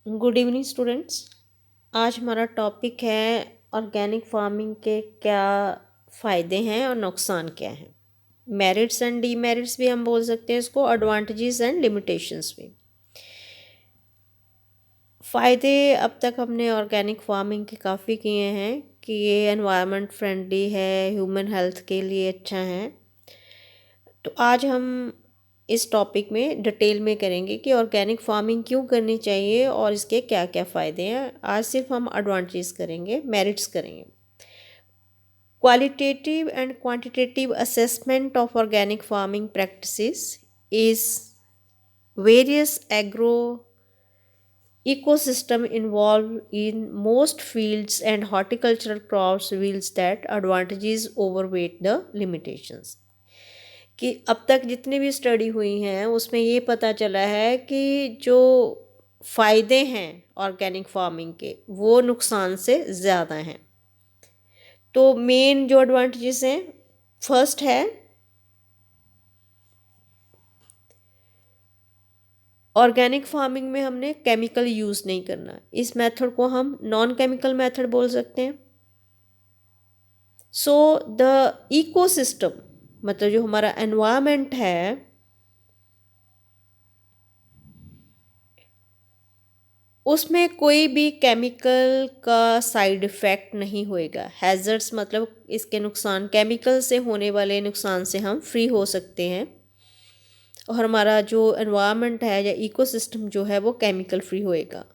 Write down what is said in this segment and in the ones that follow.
Good evening students. आज हमारा topic है ऑर्गेनिक फार्मिंग के क्या फ़ायदे हैं और नुकसान क्या हैं। मेरिट्स एंड डीमेरिट्स भी हम बोल सकते हैं इसको, एडवांटेजेस एंड लिमिटेशंस भी। फ़ायदे अब तक हमने ऑर्गेनिक फार्मिंग के काफ़ी किए हैं कि ये एनवायरनमेंट फ्रेंडली है, ह्यूमन हेल्थ के लिए अच्छा है। तो आज हम इस टॉपिक में डिटेल में करेंगे कि ऑर्गेनिक फार्मिंग क्यों करनी चाहिए और इसके क्या क्या फ़ायदे हैं। आज सिर्फ हम एडवांटेज करेंगे, मेरिट्स करेंगे। Qualitative and quantitative assessment of organic farming practices is various agro ecosystem involved in most fields and horticultural crops reveals that advantages overweight the limitations। कि अब तक जितनी भी स्टडी हुई हैं उसमें ये पता चला है कि जो फ़ायदे हैं ऑर्गेनिक फार्मिंग के वो नुकसान से ज़्यादा हैं। तो मेन जो एडवांटेजेस हैं, फर्स्ट है ऑर्गेनिक फार्मिंग में हमने केमिकल यूज़ नहीं करना। इस मेथड को हम नॉन केमिकल मेथड बोल सकते हैं। सो द इकोसिस्टम मतलब जो हमारा एनवायरनमेंट है उसमें कोई भी केमिकल का साइड इफ़ेक्ट नहीं होएगा। हैज़र्ड्स मतलब इसके नुकसान, केमिकल से होने वाले नुकसान से हम फ्री हो सकते हैं और हमारा जो एनवायरनमेंट है या इकोसिस्टम जो है वो केमिकल फ्री होएगा।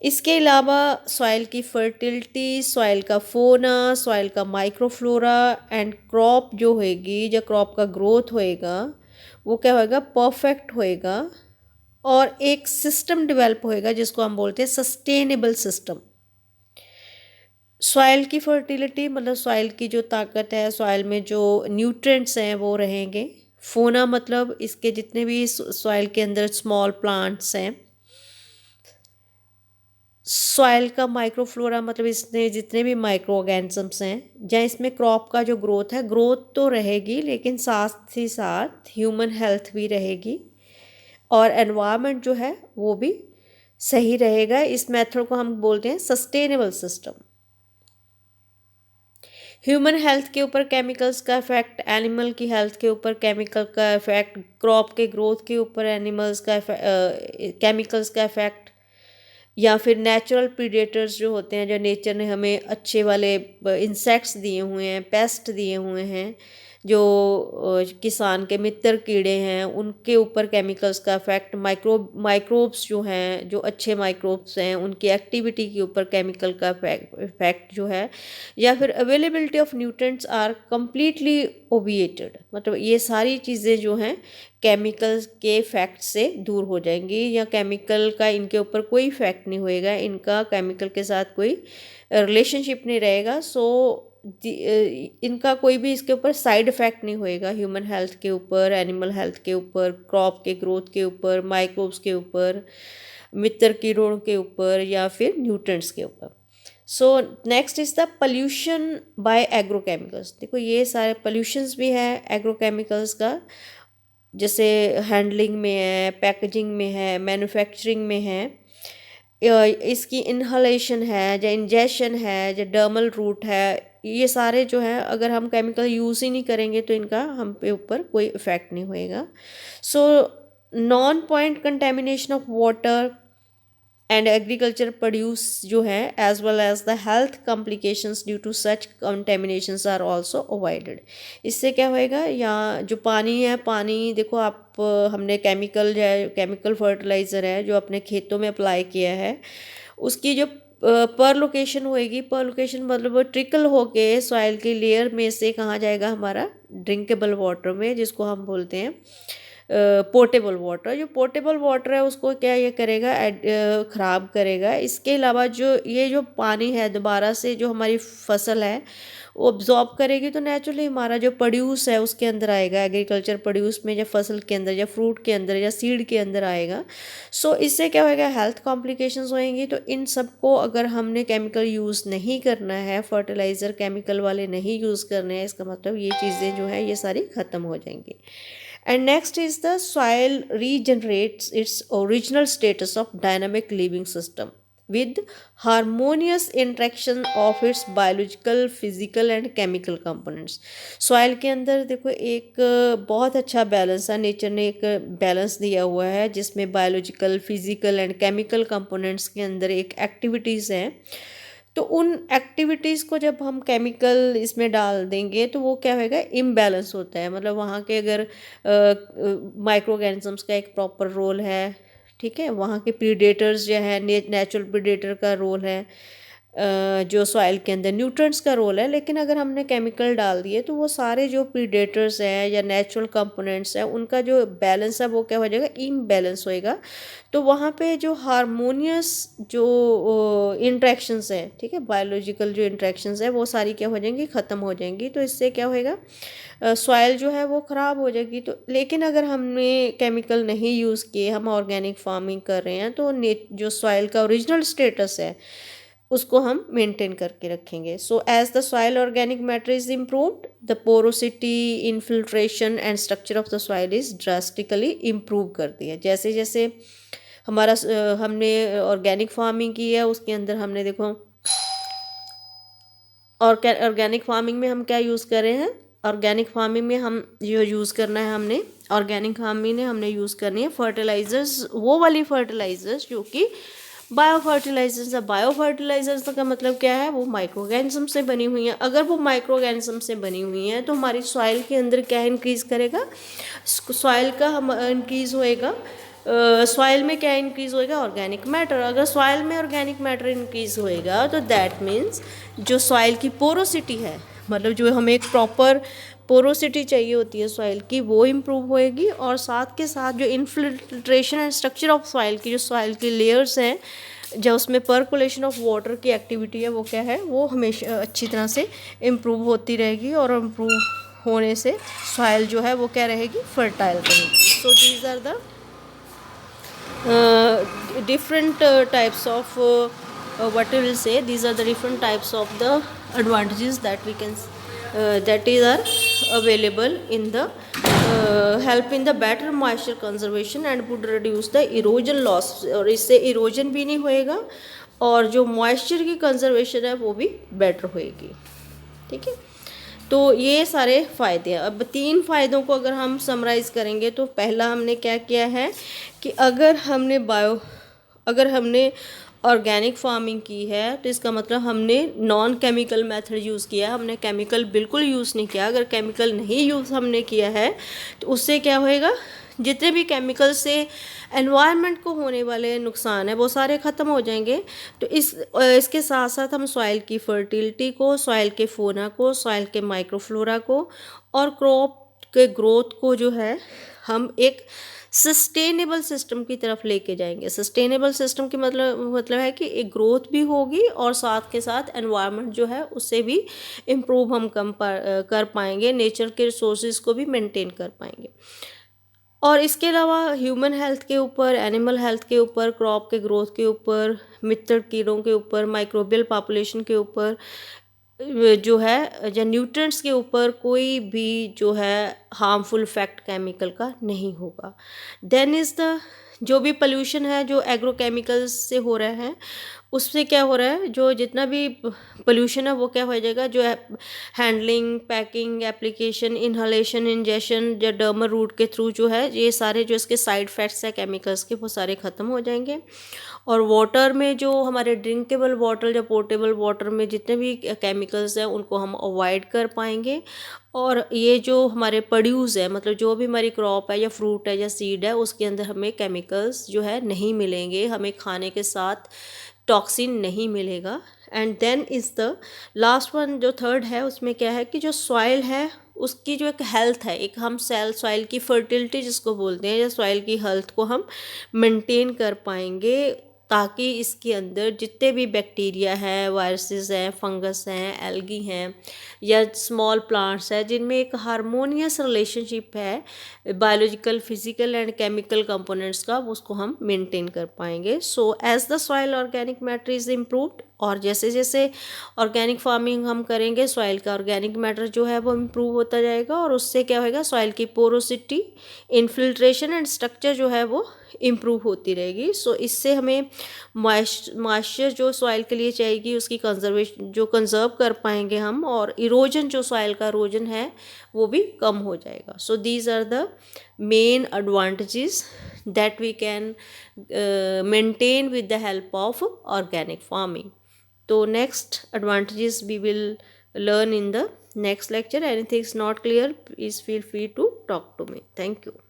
इसके अलावा सॉइल की फर्टिलिटी, सॉइल का फोना, सॉइल का माइक्रोफ्लोरा एंड क्रॉप जो होएगी या क्रॉप का ग्रोथ होएगा वो क्या होएगा, परफेक्ट होएगा और एक सिस्टम डेवलप होएगा जिसको हम बोलते हैं सस्टेनेबल सिस्टम। सॉइल की फर्टिलिटी मतलब सॉइल की जो ताकत है, सॉइल में जो न्यूट्रिएंट्स हैं वो रहेंगे। फोना मतलब इसके जितने भी सॉइल के अंदर स्मॉल प्लांट्स हैं। सॉइल का माइक्रोफ्लोरा मतलब इसमें जितने भी माइक्रो ऑर्गेनिजम्स हैं, या इसमें क्रॉप का जो ग्रोथ है, ग्रोथ तो रहेगी लेकिन साथ ही साथ ह्यूमन हेल्थ भी रहेगी और एनवायरनमेंट जो है वो भी सही रहेगा। इस मेथड को हम बोलते हैं सस्टेनेबल सिस्टम। ह्यूमन हेल्थ के ऊपर केमिकल्स का इफेक्ट, एनिमल की हेल्थ के ऊपर केमिकल का इफेक्ट, क्रॉप के ग्रोथ के ऊपर एनिमल्स का केमिकल्स का इफेक्ट, या फिर नेचुरल प्रीडेटर्स जो होते हैं, जो नेचर ने हमें अच्छे वाले इंसेक्ट्स दिए हुए हैं, पेस्ट दिए हुए हैं, जो किसान के मित्र कीड़े हैं उनके ऊपर केमिकल्स का इफेक्ट, माइक्रोब्स जो हैं, जो अच्छे माइक्रोब्स हैं उनकी एक्टिविटी के ऊपर केमिकल का इफेक्ट जो है, या फिर availability of nutrients are completely obviated मतलब ये सारी चीज़ें जो हैं केमिकल के इफेक्ट से दूर हो जाएंगी या केमिकल का इनके ऊपर कोई इफेक्ट नहीं होएगा, इनका केमिकल के साथ कोई रिलेशनशिप नहीं रहेगा। सो इनका कोई भी इसके ऊपर साइड इफ़ेक्ट नहीं होएगा ह्यूमन हेल्थ के ऊपर, एनिमल हेल्थ के ऊपर, क्रॉप के ग्रोथ के ऊपर, माइक्रोब्स के ऊपर, मित्र कीड़ों के ऊपर या फिर न्यूट्रिएंट्स के ऊपर। So next is the pollution by agrochemicals. देखो ये सारे पोल्यूशंस भी है एग्रोकेमिकल्स का, जैसे हैंडलिंग में है, पैकेजिंग में है, मैन्युफैक्चरिंग में है, इसकी इन्हलेशन है या इंजेक्शन है या डर्मल रूट है, ये सारे जो है अगर हम केमिकल यूज़ ही नहीं करेंगे तो इनका हम पे ऊपर कोई इफ़ेक्ट नहीं होएगा। So non point contamination of water and agriculture produce जो है as well as the health complications due to such contaminations are also avoided. इससे क्या होएगा, या जो पानी है, पानी देखो आप हमने केमिकल जो है, केमिकल फर्टिलाइज़र है जो अपने खेतों में अप्लाई किया है, उसकी जो पर लोकेशन होएगी, पर लोकेशन मतलब वो ट्रिकल होके सॉइल की लेयर में से कहाँ जाएगा, हमारा ड्रिंकेबल वाटर में, जिसको हम बोलते हैं पोर्टेबल वाटर। जो पोर्टेबल वाटर है उसको क्या ये करेगा, ख़राब करेगा। इसके अलावा जो ये जो पानी है दोबारा से जो हमारी फसल है वो अब्जॉर्ब करेगी तो नेचुरली हमारा जो प्रोड्यूस है उसके अंदर आएगा, एग्रीकल्चर प्रोड्यूस में, या फसल के अंदर या फ्रूट के अंदर या सीड के अंदर आएगा। सो इससे क्या होएगा, हेल्थ कॉम्प्लिकेशंस होएंगी। तो इन सब को अगर हमने केमिकल यूज़ नहीं करना है, फर्टिलाइज़र केमिकल वाले नहीं यूज़ करने हैं, इसका मतलब ये चीज़ें जो है ये सारी ख़त्म हो जाएंगी। And next is the soil regenerates its original status of dynamic living system with harmonious interaction of its biological, physical and chemical components. Soil के अंदर देखो एक बहुत अच्छा बैलेंस है, नेचर ने एक बैलेंस दिया हुआ है जिसमें biological, physical and chemical components के अंदर एक एक्टिविटीज़ हैं। तो उन एक्टिविटीज़ को जब हम केमिकल इसमें डाल देंगे तो वो क्या होएगा, इम्बैलेंस होता है। मतलब वहाँ के अगर माइक्रो ऑर्गेनिजम्स का एक प्रॉपर रोल है, ठीक है, वहाँ के प्रीडेटर्स जो है, नेचुरल प्रीडेटर का रोल है, जो सॉइल के अंदर न्यूट्रिएंट्स का रोल है। लेकिन अगर हमने केमिकल डाल दिए तो वो सारे जो प्रीडेटर्स हैं या नेचुरल कंपोनेंट्स हैं उनका जो बैलेंस है वो क्या हो जाएगा, इम्बैलेंस होएगा। तो वहाँ पे जो हारमोनियस जो इंट्रैक्शंस हैं, ठीक है, बायोलॉजिकल जो इंट्रैक्शंस है वो सारी क्या हो जाएंगी, ख़त्म हो जाएंगी। तो इससे क्या होएगा, सॉइल जो है वो ख़राब हो जाएगी। तो लेकिन अगर हमने केमिकल नहीं यूज़ किए, हम ऑर्गेनिक फार्मिंग कर रहे हैं, तो जो सॉइल का ओरिजिनल स्टेटस है उसको हम मेंटेन करके रखेंगे। So as the soil organic matter is improved, the porosity, infiltration and structure of the soil is drastically improve करती है। जैसे जैसे हमारा हमने ऑर्गेनिक फार्मिंग की है, उसके अंदर हमने देखो ऑर्गेनिक फार्मिंग में हम क्या यूज़ कर रहे हैं, ऑर्गेनिक फार्मिंग में हम जो यूज़ करना है, हमने ऑर्गेनिक फार्मिंग में हमने यूज़ करनी है फर्टिलाइज़र्स, वो वाली फर्टिलाइज़र्स जो कि बायो फर्टिलाइजर्स है। बायो फर्टिलाइजर्स का मतलब क्या है, वो माइक्रो ऑर्गेनिज्म से बनी हुई हैं। अगर वो माइक्रो ऑर्गेनिज्म से बनी हुई हैं तो हमारी सॉइल के अंदर क्या इंक्रीज़ करेगा, सॉइल का हम इंक्रीज़ होएगा, सॉइल में क्या इंक्रीज़ होएगा, ऑर्गेनिक मैटर। अगर सॉइल में ऑर्गेनिक मैटर इंक्रीज़ होएगा तो दैट मीन्स जो सॉइल की पोरोसिटी है, मतलब जो हमें एक प्रॉपर पोरोसिटी चाहिए होती है सॉइल की, वो इम्प्रूव होएगी। और साथ के साथ जो infiltration and structure of soil की, जो सॉइल की लेयर्स हैं, जो उसमें पर्कुलेशन ऑफ वाटर की एक्टिविटी है, वो क्या है, वो हमेशा अच्छी तरह से इम्प्रूव होती रहेगी। और इम्प्रूव होने से सॉइल जो है वो क्या रहेगी, फर्टाइल रहेगी। So these are the different types of what we will say, these are the different types of the advantages that we can that is are available in the help in the better moisture conservation and would reduce the erosion loss। और इससे erosion भी नहीं होएगा और जो moisture की conservation है वो भी बेटर होएगी, ठीक है। तो ये सारे फ़ायदे हैं। अब 3 फ़ायदों को अगर हम समराइज़ करेंगे तो पहला हमने क्या किया है कि अगर हमने ऑर्गेनिक फार्मिंग की है तो इसका मतलब हमने नॉन केमिकल मेथड यूज़ किया है, हमने केमिकल बिल्कुल यूज़ नहीं किया। अगर केमिकल नहीं यूज़ हमने किया है तो उससे क्या होएगा, जितने भी केमिकल से एनवायरनमेंट को होने वाले नुकसान है वो सारे ख़त्म हो जाएंगे। तो इसके साथ साथ हम सॉइल की फर्टिलिटी को, सॉइल के फोना को, सॉइल के माइक्रोफ्लोरा को और क्रॉप के ग्रोथ को जो है हम एक सस्टेनेबल सिस्टम की तरफ लेके जाएंगे। सस्टेनेबल सिस्टम की मतलब है कि एक ग्रोथ भी होगी और साथ के साथ एनवायरनमेंट जो है उससे भी इम्प्रूव हम कर पाएंगे, नेचर के रिसोर्सेज को भी मेंटेन कर पाएंगे। और इसके अलावा ह्यूमन हेल्थ के ऊपर, एनिमल हेल्थ के ऊपर, क्रॉप के ग्रोथ के ऊपर, मित्र कीड़ों के ऊपर, माइक्रोबियल पॉपुलेशन के ऊपर जो है, या न्यूट्रिएंट्स के ऊपर कोई भी जो है हार्मफुल इफेक्ट केमिकल का नहीं होगा। देन इज़ द जो भी पोल्यूशन है जो एग्रोकेमिकल्स से हो रहा है उससे क्या हो रहा है, जो जितना भी पोल्यूशन है वो क्या हो जाएगा, जो हैंडलिंग, पैकिंग, एप्लीकेशन, इन्हलेशन, इंजेक्शन या डर्मर रूट के थ्रू जो है ये सारे जो इसके साइड इफ़ेक्ट्स है केमिकल्स के वो सारे ख़त्म हो जाएंगे। और वाटर में जो हमारे ड्रिंकेबल वाटर या पोर्टेबल वाटर में जितने भी केमिकल्स हैं उनको हम अवॉइड कर पाएंगे। और ये जो हमारे प्रोड्यूस है, मतलब जो भी हमारी क्रॉप है या फ्रूट है या सीड है उसके अंदर हमें केमिकल्स जो है नहीं मिलेंगे, हमें खाने के साथ टॉक्सिन नहीं मिलेगा। And then is the last one, जो थर्ड है, उसमें क्या है कि जो सॉइल है उसकी जो एक हेल्थ है, एक हम सॉइल की फर्टिलिटी जिसको बोलते हैं, या सॉइल की हेल्थ को हम मेंटेन कर पाएंगे ताकि इसके अंदर जितने भी बैक्टीरिया हैं, वायरसेस हैं, फंगस हैं, एल्गी हैं या स्मॉल प्लांट्स हैं जिनमें एक हारमोनियस रिलेशनशिप है biological, physical and chemical components का, उसको हम मेंटेन कर पाएंगे। So as the soil organic matter is improved और जैसे जैसे ऑर्गेनिक फार्मिंग हम करेंगे सॉइल का ऑर्गेनिक मैटर जो है वो इम्प्रूव होता जाएगा, और उससे क्या होएगा, सॉइल की पोरोसिटी, इन्फिल्ट्रेशन एंड स्ट्रक्चर जो है वो इम्प्रूव होती रहेगी। सो इससे हमें मॉइस्चर जो सॉइल के लिए चाहिए उसकी कंजर्वेशन जो कंजर्व कर पाएंगे हम, और इरोजन जो सॉइल का इरोजन है वो भी कम हो जाएगा। So these are the main advantages that we can maintain with the help of organic farming. So next advantages we will learn in the next lecture. Anything is not clear, please feel free to talk to me. Thank you.